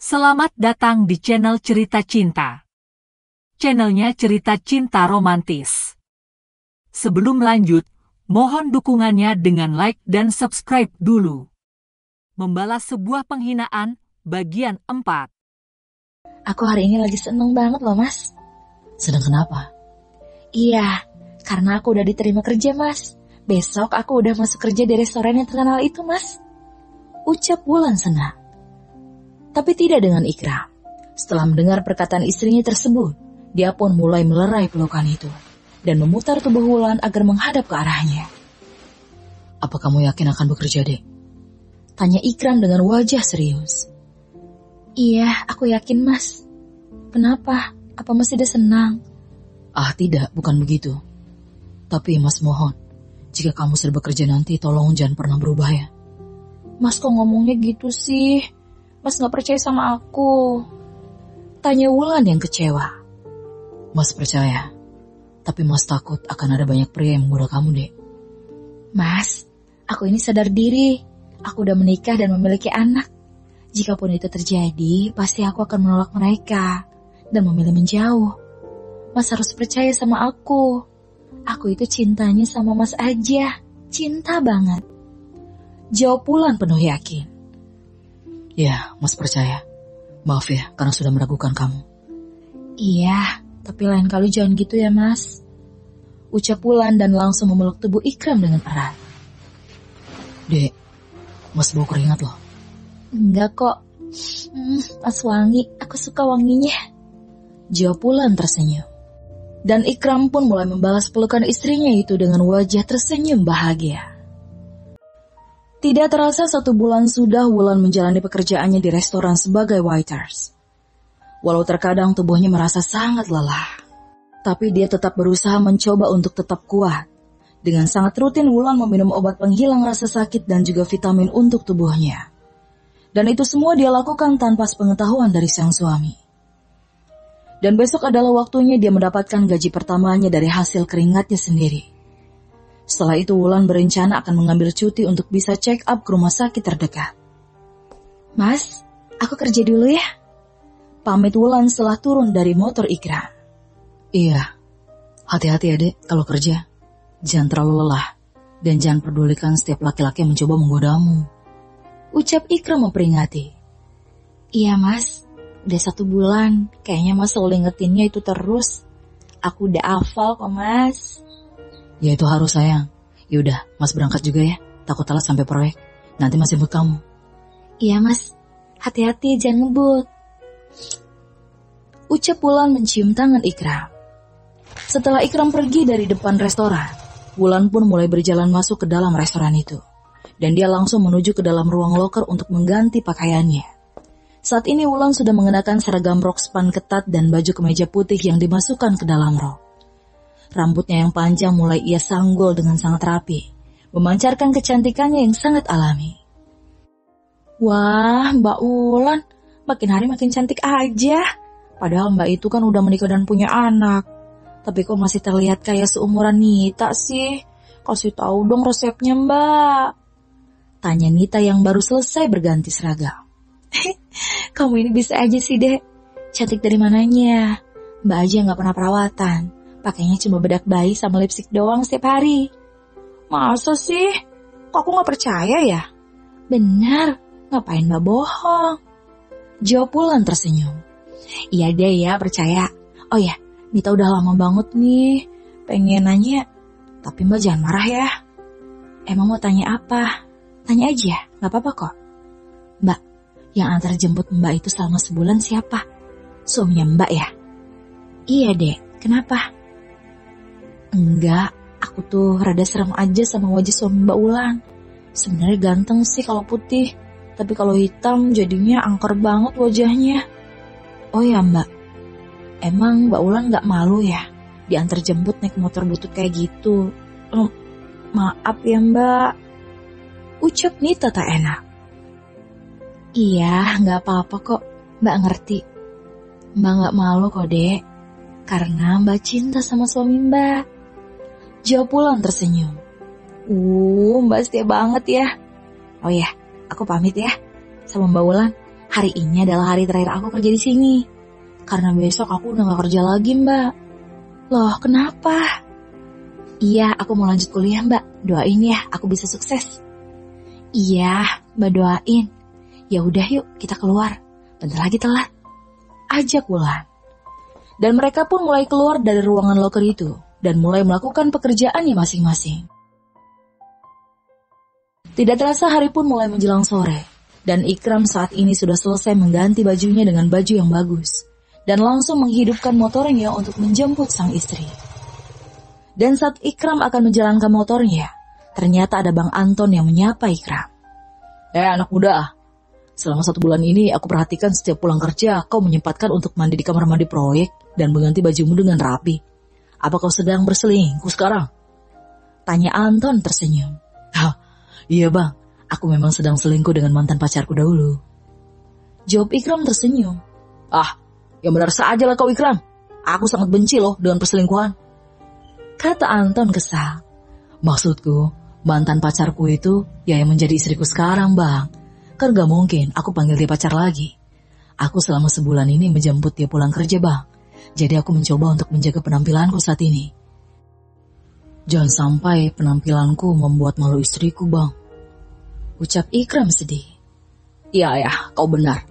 Selamat datang di channel Cerita Cinta. Channelnya cerita cinta romantis. Sebelum lanjut, mohon dukungannya dengan like dan subscribe dulu. Membalas sebuah penghinaan, bagian 4. Aku hari ini lagi seneng banget loh, Mas. Sedang kenapa? Iya, karena aku udah diterima kerja, Mas. Besok aku udah masuk kerja di restoran yang terkenal itu, Mas. Ucap Wulan senang. Tapi tidak dengan Ikram. Setelah mendengar perkataan istrinya tersebut, dia pun mulai melerai pelukan itu dan memutar tubuh Wulan agar menghadap ke arahnya. Apa kamu yakin akan bekerja, Dek? Tanya Ikram dengan wajah serius. Iya, aku yakin, Mas. Kenapa? Apa Mas tidak senang? Ah, tidak, bukan begitu. Tapi Mas mohon, jika kamu sudah bekerja nanti, tolong jangan pernah berubah ya. Mas kok ngomongnya gitu sih? Mas gak percaya sama aku? Tanya Wulan yang kecewa. Mas percaya, tapi Mas takut akan ada banyak pria yang menggoda kamu, Dek. Mas, aku ini sadar diri. Aku udah menikah dan memiliki anak. Jikapun itu terjadi, pasti aku akan menolak mereka dan memilih menjauh. Mas harus percaya sama aku. Aku itu cintanya sama Mas aja. Cinta banget. Jawab Wulan penuh yakin. Ya, Mas percaya. Maaf ya, karena sudah meragukan kamu. Iya, tapi lain kali jangan gitu ya, Mas. Ucap Wulan dan langsung memeluk tubuh Ikram dengan erat. Dek, Mas bau keringat loh. Enggak kok. Mas wangi, aku suka wanginya. Jawab Wulan tersenyum. Dan Ikram pun mulai membalas pelukan istrinya itu dengan wajah tersenyum bahagia. Tidak terasa 1 bulan sudah Wulan menjalani pekerjaannya di restoran sebagai waiters. Walau terkadang tubuhnya merasa sangat lelah, tapi dia tetap berusaha mencoba untuk tetap kuat. Dengan sangat rutin Wulan meminum obat penghilang rasa sakit dan juga vitamin untuk tubuhnya. Dan itu semua dia lakukan tanpa sepengetahuan dari sang suami. Dan besok adalah waktunya dia mendapatkan gaji pertamanya dari hasil keringatnya sendiri. Setelah itu Wulan berencana akan mengambil cuti untuk bisa check up ke rumah sakit terdekat. Mas, aku kerja dulu ya. Pamit Wulan setelah turun dari motor Ikram. Iya, hati-hati ya Dek kalau kerja. Jangan terlalu lelah dan jangan pedulikan setiap laki-laki yang mencoba menggodamu. Ucap Ikram memperingati. Iya Mas, udah 1 bulan. Kayaknya Mas selalu ingetinnya itu terus. Aku udah hafal kok Mas. Ya itu harus sayang. Yaudah, Mas berangkat juga ya. Takut telat sampai proyek. Nanti Mas jemput kamu. Iya Mas, hati-hati jangan ngebut. Ucap Wulan mencium tangan Ikram. Setelah Ikram pergi dari depan restoran, Wulan pun mulai berjalan masuk ke dalam restoran itu. Dan dia langsung menuju ke dalam ruang loker untuk mengganti pakaiannya. Saat ini Wulan sudah mengenakan seragam rok span ketat dan baju kemeja putih yang dimasukkan ke dalam rok. Rambutnya yang panjang mulai ia sanggul dengan sangat rapi, memancarkan kecantikannya yang sangat alami. Wah, Mbak Wulan, makin hari makin cantik aja. Padahal Mbak itu kan udah menikah dan punya anak. Tapi kok masih terlihat kayak seumuran Nita sih? Kasih tahu dong resepnya Mbak. Tanya Nita yang baru selesai berganti seragam. Kamu ini bisa aja sih, Dek. Cantik dari mananya? Mbak aja gak pernah perawatan. Pakainya cuma bedak bayi sama lipstik doang setiap hari. Masa sih? Kok aku gak percaya ya? Benar, ngapain Mbak bohong? Jawab Wulan tersenyum. Iya deh ya, percaya. Oh ya, Nita udah lama banget nih pengen nanya. Tapi Mbak jangan marah ya. Emang mau tanya apa? Tanya aja, gak apa-apa kok. Mbak, yang antar jemput Mbak itu selama sebulan siapa? Suaminya Mbak ya? Iya deh, kenapa? Enggak, aku tuh rada serem aja sama wajah suami Mbak Wulan. Sebenarnya ganteng sih kalau putih, tapi kalau hitam jadinya angker banget wajahnya. Oh ya Mbak, emang Mbak Wulan gak malu ya diantar jemput naik motor butut kayak gitu? Maaf ya Mbak. Ucap Nita tak enak. Iya, gak apa-apa kok, Mbak ngerti. Mbak gak malu kok Dek, karena Mbak cinta sama suami Mbak. Jawab Wulan tersenyum. Mbak setia banget ya. Oh ya, aku pamit ya sama Mbak Wulan. Hari ini adalah hari terakhir aku kerja di sini. Karena besok aku udah gak kerja lagi, Mbak. Loh, kenapa? Iya, aku mau lanjut kuliah, Mbak. Doain ya, aku bisa sukses. Iya, Mbak doain. Ya udah yuk, kita keluar. Bentar lagi telat. Ajak Wulan. Dan mereka pun mulai keluar dari ruangan loker itu dan mulai melakukan pekerjaannya masing-masing. Tidak terasa hari pun mulai menjelang sore, dan Ikram saat ini sudah selesai mengganti bajunya dengan baju yang bagus, dan langsung menghidupkan motornya untuk menjemput sang istri. Dan saat Ikram akan menjalankan motornya, ternyata ada Bang Anton yang menyapa Ikram. Anak muda, selama 1 bulan ini aku perhatikan setiap pulang kerja kau menyempatkan untuk mandi di kamar mandi proyek dan mengganti bajumu dengan rapi. Apa kau sedang berselingkuh sekarang? Tanya Anton tersenyum. Iya bang, aku memang sedang selingkuh dengan mantan pacarku dahulu. Jawab Ikram tersenyum. Yang benar saja lah kau Ikram. Aku sangat benci loh dengan perselingkuhan. Kata Anton kesal. Maksudku, mantan pacarku itu ya yang menjadi istriku sekarang bang. Kan gak mungkin aku panggil dia pacar lagi. Aku selama sebulan ini menjemput dia pulang kerja bang. Jadi aku mencoba untuk menjaga penampilanku saat ini. Jangan sampai penampilanku membuat malu istriku bang. Ucap Ikram sedih. Iya, kau benar.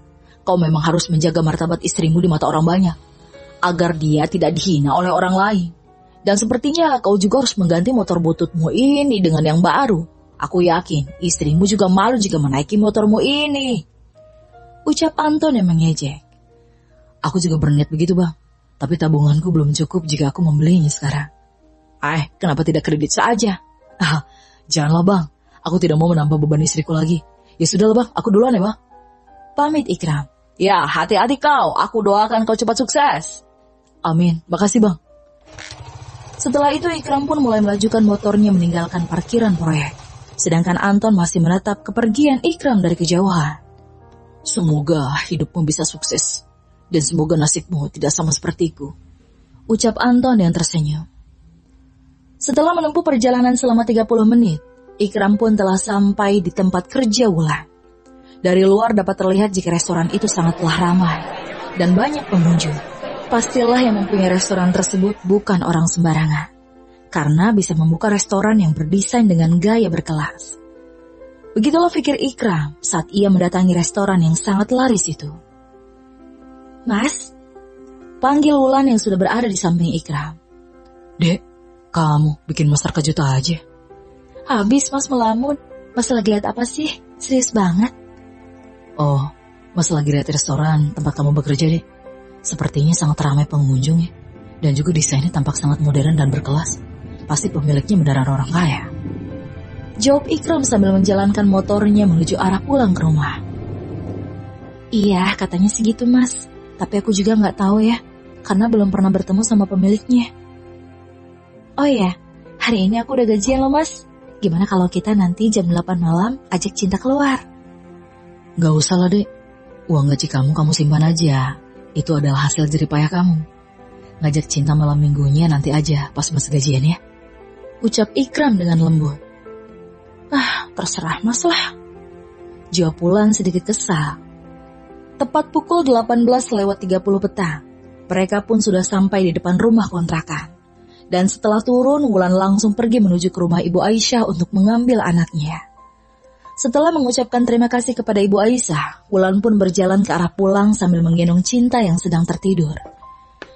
Kau memang harus menjaga martabat istrimu di mata orang banyak, agar dia tidak dihina oleh orang lain. Dan sepertinya kau juga harus mengganti motor bututmu ini dengan yang baru. Aku yakin istrimu juga malu jika menaiki motormu ini. Ucap Anton yang mengejek. Aku juga berniat begitu bang. Tapi tabunganku belum cukup jika aku membelinya sekarang. Kenapa tidak kredit saja? Janganlah bang. Aku tidak mau menambah beban istriku lagi. Ya sudahlah bang, aku duluan ya bang. Pamit Ikram. Ya, hati-hati kau. Aku doakan kau cepat sukses. Amin. Makasih bang. Setelah itu Ikram pun mulai melajukan motornya meninggalkan parkiran proyek. Sedangkan Anton masih menatap kepergian Ikram dari kejauhan. Semoga hidupmu bisa sukses. Dan semoga nasibmu tidak sama sepertiku. Ucap Anton yang tersenyum. Setelah menempuh perjalanan selama 30 menit, Ikram pun telah sampai di tempat kerja Wulan. Dari luar dapat terlihat jika restoran itu sangatlah ramai dan banyak pengunjung. Pastilah yang mempunyai restoran tersebut bukan orang sembarangan, karena bisa membuka restoran yang berdesain dengan gaya berkelas. Begitulah pikir Ikram saat ia mendatangi restoran yang sangat laris itu. Mas, panggil Wulan yang sudah berada di samping Ikram. Dek, kamu bikin mas terkejut aja. Habis mas melamun. Mas lagi lihat apa sih? Serius banget. Oh, mas lagi lihat restoran tempat kamu bekerja deh. Sepertinya sangat ramai pengunjung ya. Dan juga desainnya tampak sangat modern dan berkelas. Pasti pemiliknya beneran orang kaya. Jawab Ikram sambil menjalankan motornya menuju arah pulang ke rumah. Iya, katanya segitu mas. Tapi aku juga gak tahu ya, karena belum pernah bertemu sama pemiliknya. Oh iya, hari ini aku udah gajian loh mas. Gimana kalau kita nanti jam 8 malam ajak Cinta keluar? Gak usah lah dek. Uang gaji kamu simpan aja. Itu adalah hasil jeripayah kamu. Ngajak Cinta malam minggunya nanti aja pas mas gajian ya. Ucap Ikram dengan lembut. Terserah mas lah. Jawab Wulan sedikit kesal. Tepat pukul 18:30 petang, mereka pun sudah sampai di depan rumah kontrakan. Dan setelah turun, Wulan langsung pergi menuju ke rumah Ibu Aisyah untuk mengambil anaknya. Setelah mengucapkan terima kasih kepada Ibu Aisyah, Wulan pun berjalan ke arah pulang sambil menggendong Cinta yang sedang tertidur.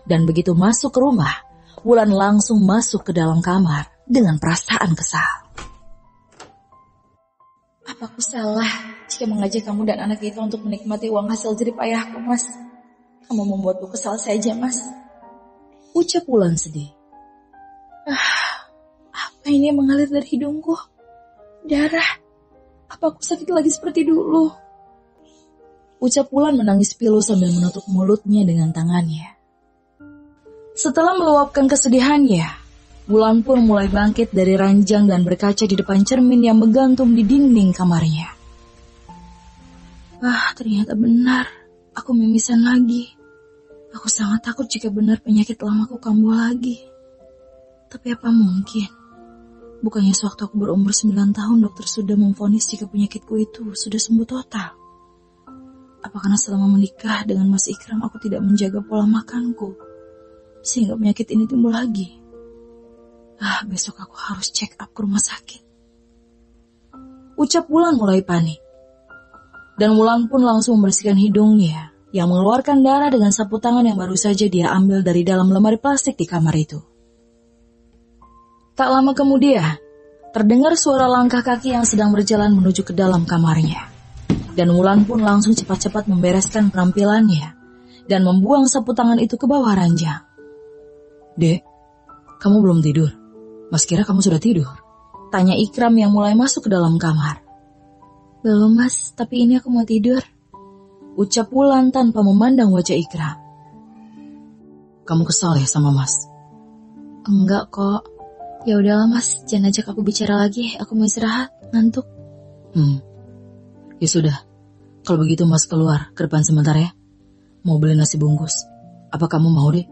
Dan begitu masuk ke rumah, Wulan langsung masuk ke dalam kamar dengan perasaan kesal. Apa aku salah jika mengajak kamu dan anak kita untuk menikmati uang hasil jerih ayahku, mas? Kamu membuatku kesal saja, mas. Ucap Wulan sedih. Apa ini yang mengalir dari hidungku? Darah. Apa aku sakit lagi seperti dulu? Ucap Wulan menangis pilu sambil menutup mulutnya dengan tangannya. Setelah meluapkan kesedihannya, Wulan pun mulai bangkit dari ranjang dan berkaca di depan cermin yang menggantung di dinding kamarnya. Ternyata benar. Aku mimisan lagi. Aku sangat takut jika benar penyakit lamaku kambuh lagi. Tapi apa mungkin? Bukannya sewaktu aku berumur 9 tahun dokter sudah memvonis jika penyakitku itu sudah sembuh total. Apa karena selama menikah dengan Mas Ikram aku tidak menjaga pola makanku, sehingga penyakit ini timbul lagi? Besok aku harus check up ke rumah sakit. Ucap Wulan mulai panik. Dan Wulan pun langsung membersihkan hidungnya yang mengeluarkan darah dengan sapu tangan yang baru saja dia ambil dari dalam lemari plastik di kamar itu. Tak lama kemudian, terdengar suara langkah kaki yang sedang berjalan menuju ke dalam kamarnya. Dan Wulan pun langsung cepat-cepat membereskan penampilannya dan membuang sapu tangan itu ke bawah ranjang. Dek, kamu belum tidur? Mas kira kamu sudah tidur? Tanya Ikram yang mulai masuk ke dalam kamar. Belum mas, tapi ini aku mau tidur. Ucap Wulan tanpa memandang wajah Ikram. Kamu kesal ya sama mas? Enggak kok. Ya udahlah mas, jangan ajak aku bicara lagi. Aku mau istirahat, ngantuk. Ya sudah, kalau begitu mas keluar ke depan sebentar ya. Mau beli nasi bungkus. Apa kamu mau deh?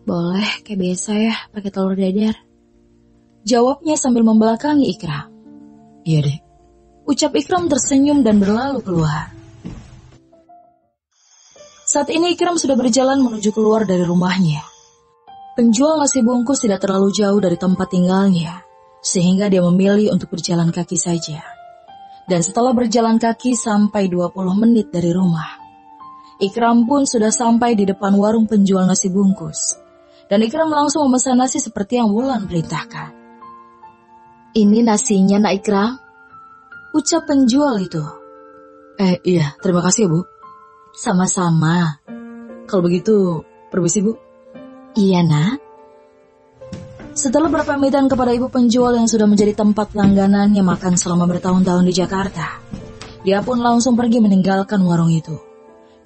Boleh, kayak biasa ya, pakai telur dadar. Jawabnya sambil membelakangi Ikram. Iya deh. Ucap Ikram tersenyum dan berlalu keluar. Saat ini Ikram sudah berjalan menuju keluar dari rumahnya. Penjual nasi bungkus tidak terlalu jauh dari tempat tinggalnya, sehingga dia memilih untuk berjalan kaki saja. Dan setelah berjalan kaki sampai 20 menit dari rumah, Ikram pun sudah sampai di depan warung penjual nasi bungkus. Dan Ikram langsung memesan nasi seperti yang Wulan perintahkan. Ini nasinya nak Ikram? Ucap penjual itu. Iya, terima kasih ya Bu. Sama-sama. Kalau begitu, permisi Bu. Iya nak. Setelah berpamitan kepada ibu penjual yang sudah menjadi tempat langganannya makan selama bertahun-tahun di Jakarta, dia pun langsung pergi meninggalkan warung itu.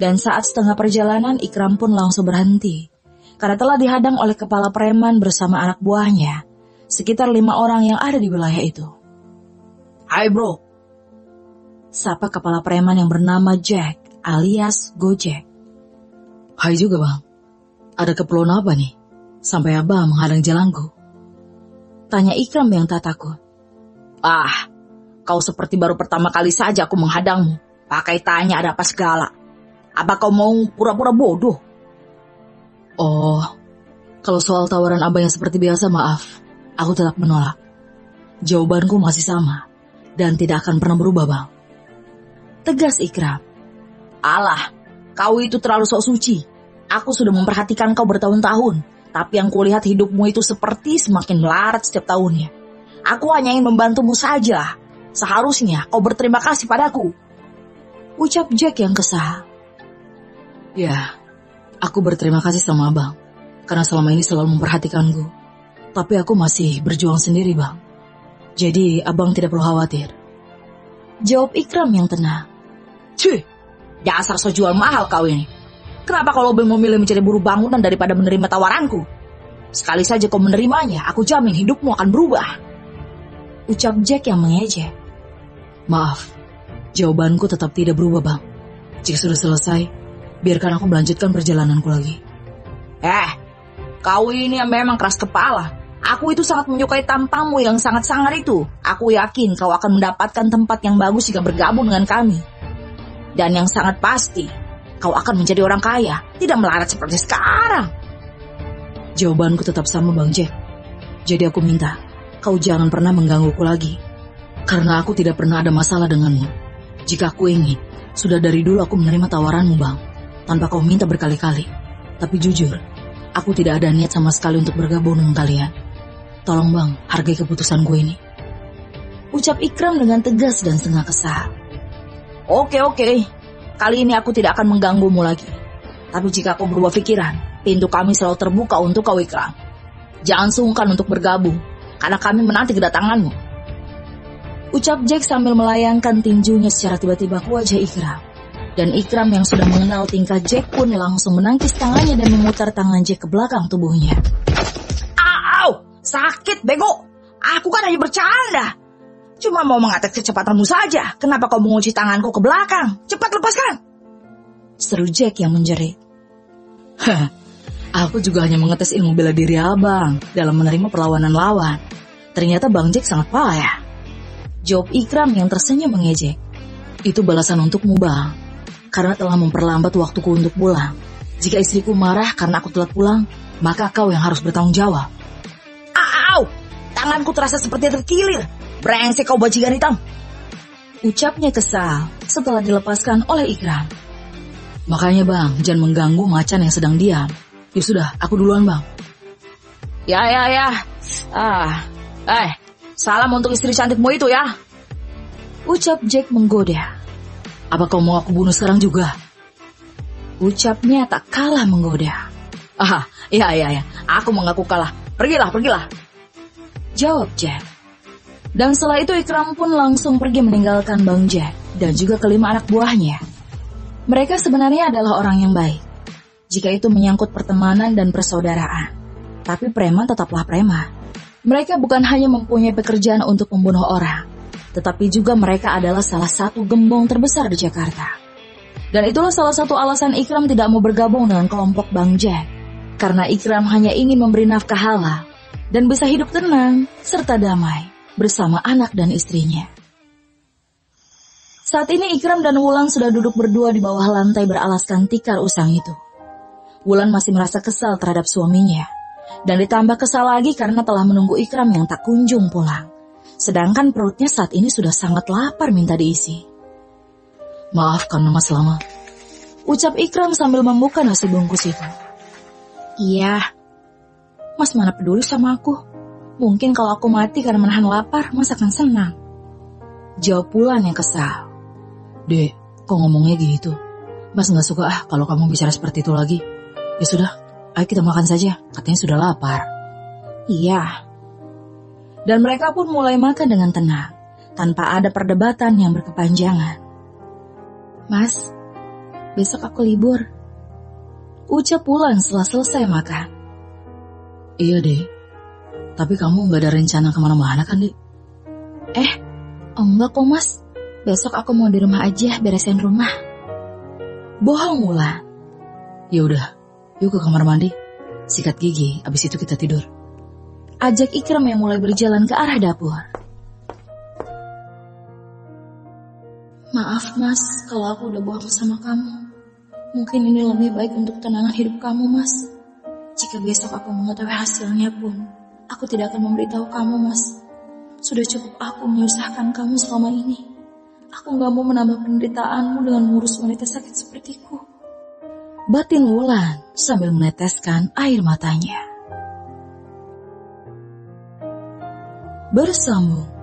Dan saat setengah perjalanan, Ikram pun langsung berhenti, karena telah dihadang oleh kepala preman bersama anak buahnya, sekitar 5 orang yang ada di wilayah itu. Hai bro, sapa kepala preman yang bernama Jack alias Gojek. Hai juga bang, ada keperluan apa nih? Sampai abang menghadang jalanku? Tanya Ikram yang tak takut. Kau seperti baru pertama kali saja aku menghadangmu. Pakai tanya ada apa segala. Apa kau mau pura-pura bodoh? Oh, kalau soal tawaran abang yang seperti biasa maaf, aku tetap menolak. Jawabanku masih sama, dan tidak akan pernah berubah bang. Tegas Ikram. Alah, kau itu terlalu sok suci. Aku sudah memperhatikan kau bertahun-tahun. Tapi yang kulihat hidupmu itu seperti semakin melarat setiap tahunnya. Aku hanya ingin membantumu saja. Seharusnya kau berterima kasih padaku. Ucap Jack yang kesal. Ya, aku berterima kasih sama abang. Karena selama ini selalu memperhatikanku. Tapi aku masih berjuang sendiri bang. Jadi abang tidak perlu khawatir. Jawab Ikram yang tenang. Cuy, dasar so jual mahal kau ini. Kenapa kau lebih memilih menjadi buruh bangunan daripada menerima tawaranku? Sekali saja kau menerimanya, aku jamin hidupmu akan berubah. Ucap Jack yang mengejek. Maaf, jawabanku tetap tidak berubah bang. Jika sudah selesai, biarkan aku melanjutkan perjalananku lagi. Kau ini yang memang keras kepala. Aku itu sangat menyukai tampangmu yang sangat sangar itu. Aku yakin kau akan mendapatkan tempat yang bagus jika bergabung dengan kami. Dan yang sangat pasti, kau akan menjadi orang kaya, tidak melarat seperti sekarang. Jawabanku tetap sama Bang Jack. Jadi aku minta, kau jangan pernah menggangguku lagi. Karena aku tidak pernah ada masalah denganmu. Jika aku ingin, sudah dari dulu aku menerima tawaranmu Bang. Tanpa kau minta berkali-kali. Tapi jujur, aku tidak ada niat sama sekali untuk bergabung dengan kalian. Tolong Bang, hargai keputusanku ini. Ucap Ikram dengan tegas dan setengah kesal. Oke. Kali ini aku tidak akan mengganggumu lagi. Tapi jika kau berubah pikiran, pintu kami selalu terbuka untuk kau Ikram. Jangan sungkan untuk bergabung, karena kami menanti kedatanganmu. Ucap Jack sambil melayangkan tinjunya secara tiba-tiba ke wajah Ikram. Dan Ikram yang sudah mengenal tingkah Jack pun langsung menangkis tangannya dan memutar tangan Jack ke belakang tubuhnya. Au! Sakit, bego! Aku kan hanya bercanda. Cuma mau mengatak kecepatanmu saja. Kenapa kau mengunci tanganku ke belakang? Cepat lepaskan! Seru Jack yang menjerit. Aku juga hanya mengetes ilmu bela diri abang dalam menerima perlawanan lawan. Ternyata Bang Jack sangat payah. Jawab Ikram yang tersenyum mengejek. Itu balasan untukmu Bang. karena telah memperlambat waktuku untuk pulang. Jika istriku marah karena aku telat pulang, maka kau yang harus bertanggung jawab. Au! Tanganku terasa seperti terkilir. Brengsek kau bajingan hitam. Ucapnya kesal setelah dilepaskan oleh Ikram. Makanya bang, jangan mengganggu macan yang sedang diam. Ya sudah, aku duluan bang. Ya. Salam untuk istri cantikmu itu ya. Ucap Jack menggoda. Apa kau mau aku bunuh sekarang juga? Ucapnya tak kalah menggoda. Iya. Aku mengaku kalah. Pergilah. Jawab Jack. Dan setelah itu Ikram pun langsung pergi meninggalkan Bang Jack dan juga kelima anak buahnya. Mereka sebenarnya adalah orang yang baik, jika itu menyangkut pertemanan dan persaudaraan. Tapi preman tetaplah preman. Mereka bukan hanya mempunyai pekerjaan untuk membunuh orang, tetapi juga mereka adalah salah satu gembong terbesar di Jakarta. Dan itulah salah satu alasan Ikram tidak mau bergabung dengan kelompok Bang Jack. Karena Ikram hanya ingin memberi nafkah halal dan bisa hidup tenang serta damai bersama anak dan istrinya. Saat ini Ikram dan Wulan sudah duduk berdua di bawah lantai beralaskan tikar usang itu. Wulan masih merasa kesal terhadap suaminya, dan ditambah kesal lagi karena telah menunggu Ikram yang tak kunjung pulang. Sedangkan perutnya saat ini sudah sangat lapar minta diisi. Maafkan Mas lama, ucap Ikram sambil membuka nasi bungkus itu. Iya, Mas mana peduli sama aku. Mungkin kalau aku mati karena menahan lapar, Mas akan senang. Jawab Wulan yang kesal. Dek, kok ngomongnya gitu? Mas gak suka kalau kamu bicara seperti itu lagi. Ya sudah, ayo kita makan saja. Katanya sudah lapar. Iya. Dan mereka pun mulai makan dengan tenang, tanpa ada perdebatan yang berkepanjangan. Mas, besok aku libur. Ucap Wulan setelah selesai makan. Iya deh, tapi kamu gak ada rencana kemana-mana kan dek? Enggak kok mas. Besok aku mau di rumah aja beresin rumah. Bohong Wulan. Ya udah, yuk ke kamar mandi, sikat gigi, abis itu kita tidur. Ajak Ikram yang mulai berjalan ke arah dapur. Maaf mas, kalau aku udah bohong sama kamu. Mungkin ini lebih baik untuk ketenangan hidup kamu mas. Jika besok aku mengetahui hasilnya pun, aku tidak akan memberitahu kamu mas. Sudah cukup aku menyusahkan kamu selama ini. Aku gak mau menambah penderitaanmu dengan mengurus wanita sakit sepertiku. Batin Wulan sambil meneteskan air matanya. Bersambung.